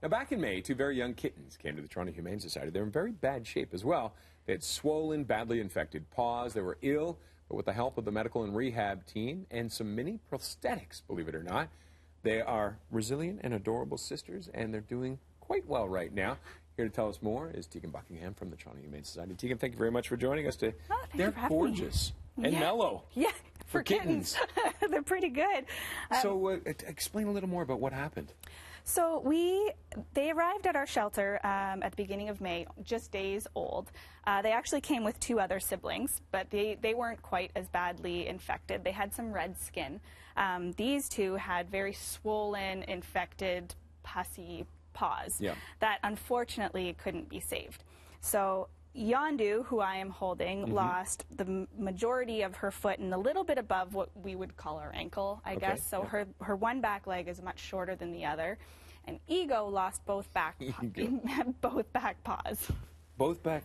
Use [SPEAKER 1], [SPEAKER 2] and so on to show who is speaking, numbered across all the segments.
[SPEAKER 1] Now, back in May, two very young kittens came to the Toronto Humane Society. They were in very bad shape as well. They had swollen, badly infected paws. They were ill, but with the help of the medical and rehab team and some mini prosthetics, believe it or not, they are resilient and adorable sisters, and they're doing quite well right now. Here to tell us more is Tegan Buckingham from the Toronto Humane Society. Tegan, thank you very much for joining us today.
[SPEAKER 2] Oh,
[SPEAKER 1] they're gorgeous and mellow.
[SPEAKER 2] Yeah, for kittens. They're pretty good.
[SPEAKER 1] So explain a little more about what happened.
[SPEAKER 2] So they arrived at our shelter at the beginning of May, just days old. They actually came with two other siblings, but they weren't quite as badly infected. They had some red skin. These two had very swollen, infected, pussy paws that unfortunately couldn't be saved. So Yondu, who I am holding, lost the majority of her foot and a little bit above what we would call her ankle, I guess. So her one back leg is much shorter than the other. And Ego lost both back paws.
[SPEAKER 1] Both back.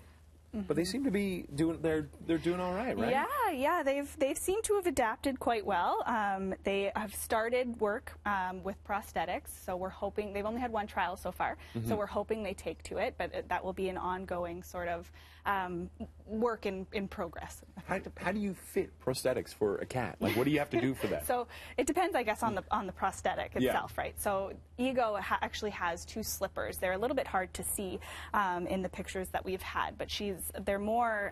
[SPEAKER 1] But they seem to be doing. They're doing all right, right?
[SPEAKER 2] Yeah. They've seemed to have adapted quite well. They have started work with prosthetics, so we're hoping. They've only had one trial so far, so we're hoping they take to it. But that will be an ongoing sort of work in progress.
[SPEAKER 1] How do you fit prosthetics for a cat? Like, what do you have to do for that?
[SPEAKER 2] So it depends, I guess, on the prosthetic itself, right? So Ego actually has two slippers. They're a little bit hard to see in the pictures that we've had, but they're more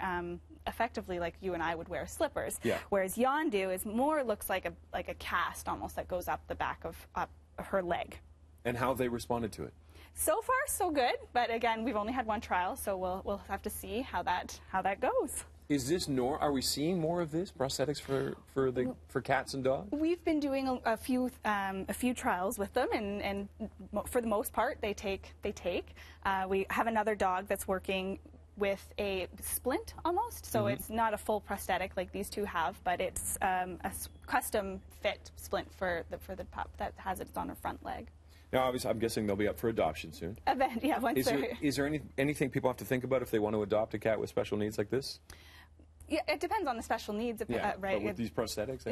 [SPEAKER 2] effectively like you and I would wear slippers. Yeah. Whereas Yondu looks like a cast almost that goes up the back of her leg.
[SPEAKER 1] And how have they responded to it?
[SPEAKER 2] So far, so good. But again, we've only had one trial, so we'll have to see how that goes.
[SPEAKER 1] Is this Are we seeing more of this prosthetics for cats and dogs?
[SPEAKER 2] We've been doing a few trials with them, and for the most part, they take. We have another dog that's working with a splint almost, so it's not a full prosthetic like these two have, but it's a custom fit splint for the pup that has it on her front leg.
[SPEAKER 1] Now, obviously, I'm guessing they'll be up for adoption soon. Is there anything people have to think about if they want to adopt a cat with special needs like this?
[SPEAKER 2] Yeah, it depends on the special needs, right?
[SPEAKER 1] But with these prosthetics,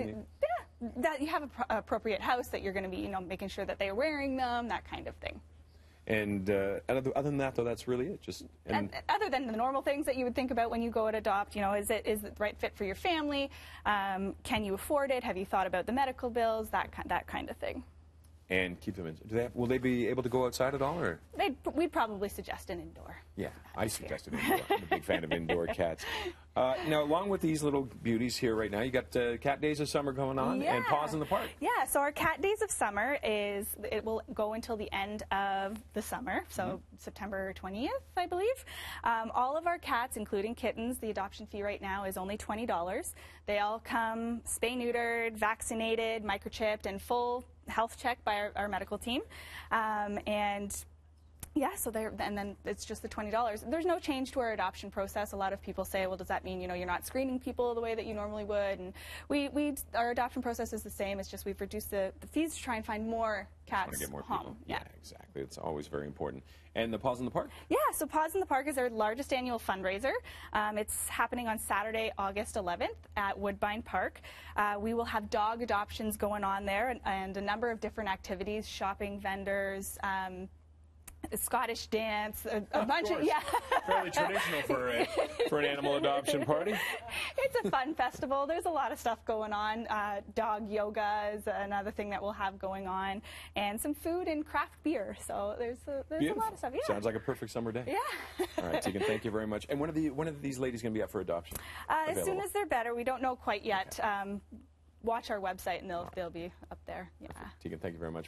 [SPEAKER 2] that you have an appropriate house that you're going to be, making sure that they're wearing them, that kind of thing.
[SPEAKER 1] And other than that, though, that's really it.
[SPEAKER 2] Other than the normal things that you would think about when you go to adopt, is it the right fit for your family? Can you afford it? Have you thought about the medical bills? That kind of thing.
[SPEAKER 1] And keep them in. Will they be able to go outside at all, or?
[SPEAKER 2] We'd probably suggest an indoor.
[SPEAKER 1] Yeah, I suggest an indoor. I'm a big fan of indoor cats. Now, along with these little beauties here right now, you got Cat Days of Summer going on and Paws in the Park.
[SPEAKER 2] Yeah, so our Cat Days of Summer it will go until the end of the summer, so September 20th, I believe. All of our cats, including kittens, the adoption fee right now is only $20. They all come spay-neutered, vaccinated, microchipped, and full health check by our medical team, and so and then it's just the $20. There's no change to our adoption process. A lot of people say, well, does that mean you're not screening people the way that you normally would? And our adoption process is the same. It's just we've reduced the fees to try and find more cats
[SPEAKER 1] get more
[SPEAKER 2] home.
[SPEAKER 1] People. Yeah, exactly. It's always very important. And the Paws in the Park?
[SPEAKER 2] Yeah, so Paws in the Park is our largest annual fundraiser. It's happening on Saturday, August 11th at Woodbine Park. We will have dog adoptions going on there and a number of different activities, shopping vendors, Scottish dance, a bunch of
[SPEAKER 1] fairly traditional for an animal adoption party.
[SPEAKER 2] It's a fun festival. There's a lot of stuff going on. Dog yoga is another thing that we'll have going on, and some food and craft beer. So there's a lot of stuff. Yeah.
[SPEAKER 1] Sounds like a perfect summer day.
[SPEAKER 2] Yeah.
[SPEAKER 1] All right, Tegan, thank you very much. And when are these ladies going to be up for adoption?
[SPEAKER 2] As soon as they're better. We don't know quite yet. Watch our website, and they'll be up there. Yeah.
[SPEAKER 1] Perfect. Tegan, thank you very much.